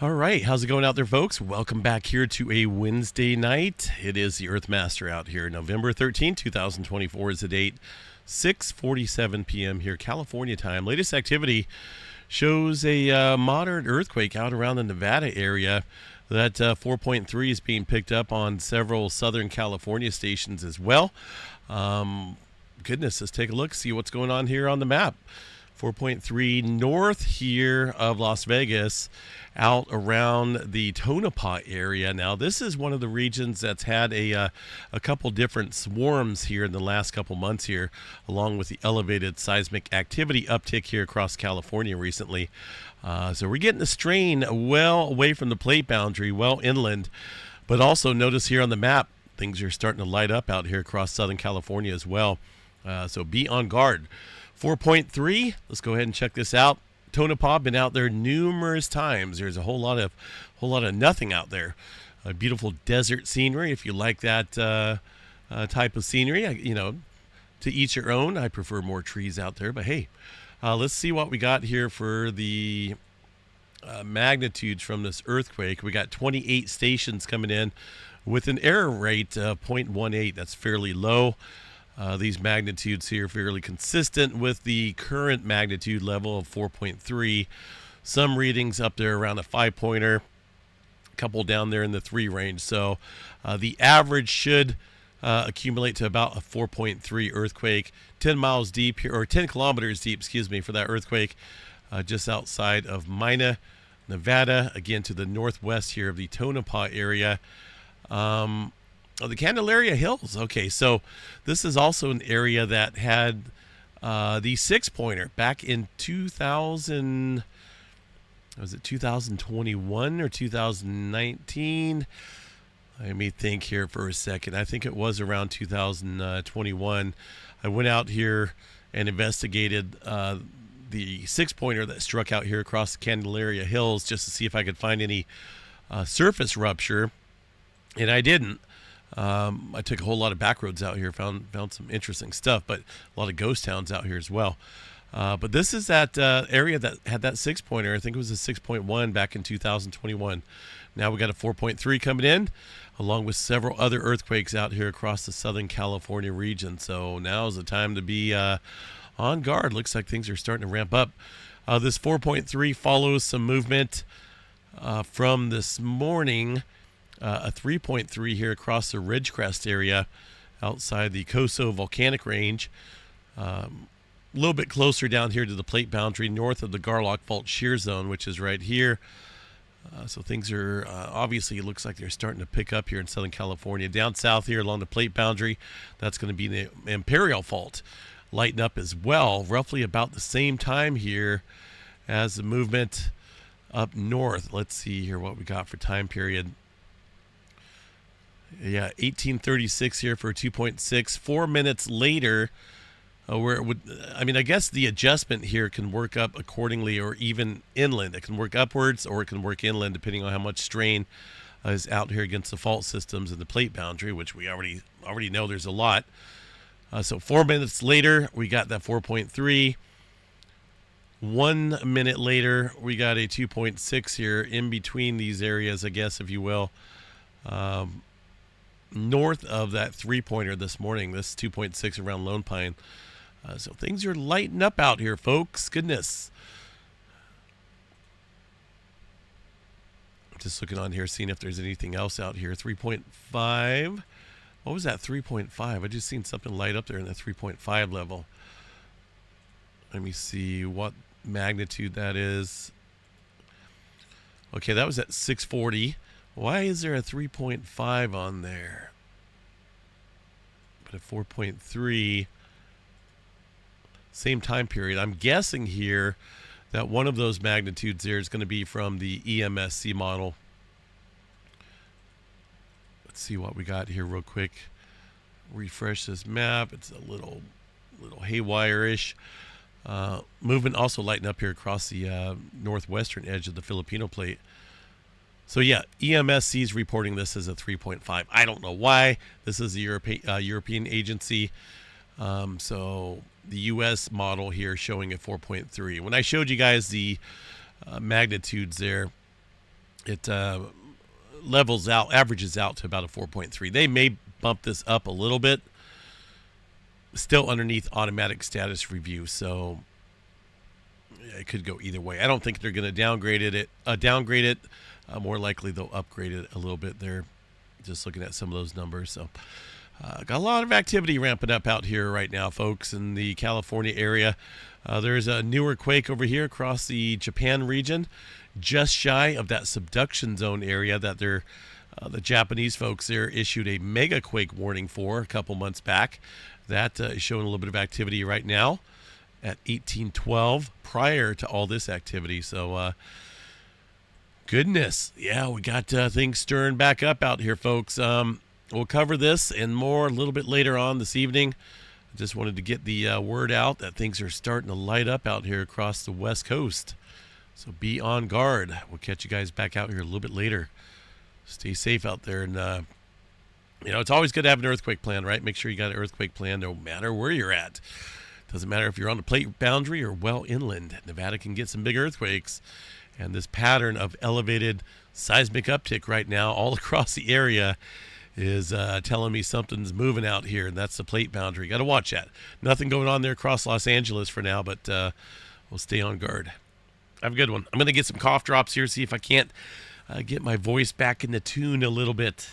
All right, how's it going out there, folks? Welcome back here to a Wednesday night. It is the Earthmaster out here. November 13th, 2024 is the date. 6:47 p.m. here, California time. Latest activity shows a moderate earthquake out around the Nevada area. That 4.3 is being picked up on several Southern California stations as well. Goodness, let's take a look, see what's going on here on the map. 4.3 north here of Las Vegas, out around the Tonopah area. Now, this is one of the regions that's had a couple different swarms here in the last couple months here, along with the elevated seismic activity uptick here across California recently. So we're getting the strain well away from the plate boundary, well inland. But also notice here on the map, things are starting to light up out here across Southern California as well. So be on guard. 4.3, let's go ahead and check this out. Tonopah, been out there numerous times. There's a whole lot of nothing out there. A beautiful desert scenery. If you like that type of scenery, to each your own. I prefer more trees out there, but hey, let's see what we got here for the magnitudes from this earthquake. We got 28 stations coming in with an error rate of 0.18. That's fairly low. These magnitudes here fairly consistent with the current magnitude level of 4.3. Some readings up there around a 5-pointer, a couple down there in the 3 range. So the average should accumulate to about a 4.3 earthquake, 10 miles deep here, or 10 kilometers deep, for that earthquake, just outside of Mina, Nevada, again to the northwest here of the Tonopah area. The Candelaria Hills. Okay, so this is also an area that had the 6-pointer back in 2000. Was it 2021 or 2019? Let me think here for a second. I think it was around 2021. I went out here and investigated the 6-pointer that struck out here across the Candelaria Hills just to see if I could find any surface rupture, and I didn't. I took a whole lot of back roads out here, found some interesting stuff, but a lot of ghost towns out here as well. But this is that area that had that 6-pointer. I think it was a 6.1 back in 2021. Now we got a 4.3 coming in, along with several other earthquakes out here across the Southern California region. So now is the time to be on guard. Looks like things are starting to ramp up. This 4.3 follows some movement from this morning. A 3.3 here across the Ridgecrest area outside the Coso volcanic range. A little bit closer down here to the plate boundary north of the Garlock Fault shear zone, which is right here. So things are obviously, it looks like they're starting to pick up here in Southern California. Down south here along the plate boundary, that's going to be the Imperial Fault lighting up as well, roughly about the same time here as the movement up north. Let's see here what we got for time period. Yeah, 1836 here for 2.6. 4 minutes later, where it would, I guess the adjustment here can work up accordingly, or even inland. It can work upwards or it can work inland, depending on how much strain is out here against the fault systems and the plate boundary, which we already know there's a lot. So 4 minutes later, we got that 4.3. 1 minute later, we got a 2.6 here in between these areas, I guess, if you will. North of that 3-pointer this morning, this 2.6 around Lone Pine. So things are lighting up out here, folks. Goodness. Just looking on here, seeing if there's anything else out here. 3.5. What was that 3.5? I just seen something light up there in the 3.5 level. Let me see what magnitude that is. Okay, that was at 640. Why is there a 3.5 on there? But a 4.3, same time period. I'm guessing here that one of those magnitudes there is going to be from the EMSC model. Let's see what we got here real quick. Refresh this map. It's a little haywire-ish. Movement also lighting up here across the northwestern edge of the Filipino plate. So yeah, EMSC is reporting this as a 3.5. I don't know why. This is a European agency. So the U.S. model here showing a 4.3. When I showed you guys the magnitudes there, It levels out, averages out to about a 4.3. They may bump this up a little bit, still underneath automatic status review, so it could go either way. I don't think they're going to downgrade it. More likely they'll upgrade it a little bit there. Just looking at some of those numbers, so got a lot of activity ramping up out here right now, folks, in the California area. There's a newer quake over here across the Japan region, just shy of that subduction zone area that the Japanese folks there issued a mega quake warning for a couple months back. That is showing a little bit of activity right now at 1812 prior to all this activity. So, goodness, yeah, we got things stirring back up out here, folks. We'll cover this and more a little bit later on this evening. I just wanted to get the word out that things are starting to light up out here across the West Coast. So be on guard. We'll catch you guys back out here a little bit later. Stay safe out there. And, it's always good to have an earthquake plan, right? Make sure you got an earthquake plan no matter where you're at. Doesn't matter if you're on the plate boundary or well inland. Nevada can get some big earthquakes. And this pattern of elevated seismic uptick right now all across the area is telling me something's moving out here, and that's the plate boundary. Got to watch that. Nothing going on there across Los Angeles for now, but we'll stay on guard. Have a good one. I'm going to get some cough drops here, see if I can't get my voice back into tune a little bit.